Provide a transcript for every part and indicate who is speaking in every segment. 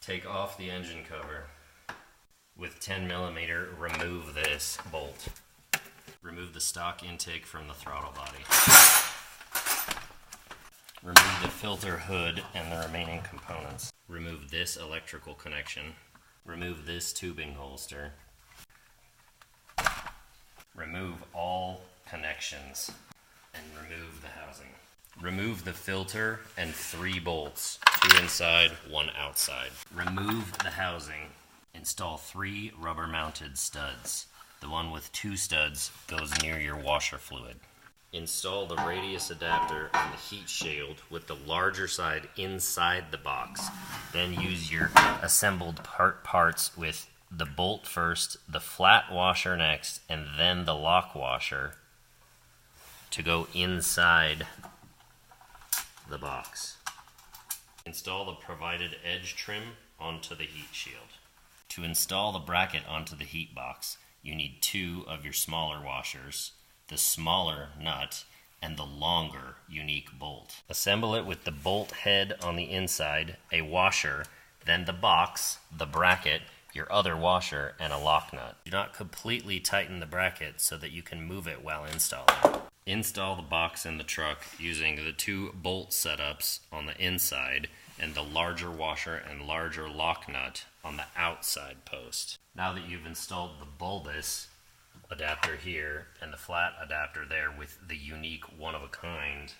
Speaker 1: Take off the engine cover. With 10mm, remove this bolt. Remove the stock intake from the throttle body. Remove the filter hood and the remaining components. Remove this electrical connection. Remove this tubing holster. Remove all connections and remove the housing. Remove the filter and 3 bolts, 2 inside, 1 outside. Remove the housing. Install 3 rubber-mounted studs. The one with 2 studs goes near your washer fluid. Install the radius adapter and the heat shield with the larger side inside the box. Then use your assembled parts with the bolt first, the flat washer next, and then the lock washer to go inside the box. Install the provided edge trim onto the heat shield. To install the bracket onto the heat box, you need 2 of your smaller washers, the smaller nut, and the longer unique bolt. Assemble it with the bolt head on the inside, a washer, then the box, the bracket, your other washer, and a lock nut. Do not completely tighten the bracket so that you can move it while installing. Install the box in the truck using the 2 bolt setups on the inside and the larger washer and larger lock nut on the outside post. Now that you've installed the bulbous adapter here and the flat adapter there with the unique one-of-a-kind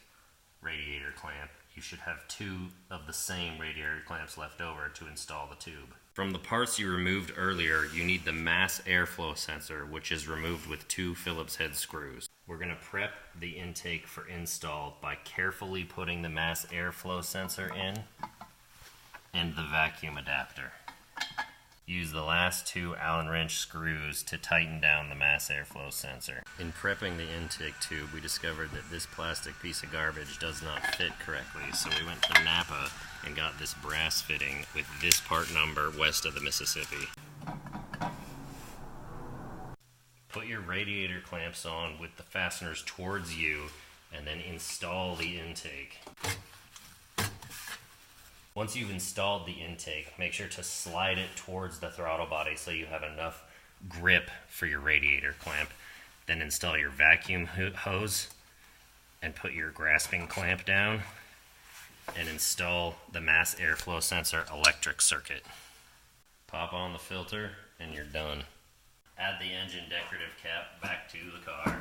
Speaker 1: radiator clamp, you should have 2 of the same radiator clamps left over to install the tube. From the parts you removed earlier, you need the mass airflow sensor, which is removed with 2 Phillips head screws. We're going to prep the intake for install by carefully putting the mass airflow sensor in and the vacuum adapter. Use the last 2 Allen wrench screws to tighten down the mass airflow sensor. In prepping the intake tube, we discovered that this plastic piece of garbage does not fit correctly, so we went to Napa and got this brass fitting with this part number west of the Mississippi. Put your radiator clamps on with the fasteners towards you and then install the intake. Once you've installed the intake, make sure to slide it towards the throttle body so you have enough grip for your radiator clamp. Then install your vacuum hose and put your grasping clamp down and install the mass airflow sensor electric circuit. Pop on the filter and you're done. Add the engine decorative cap back to the car.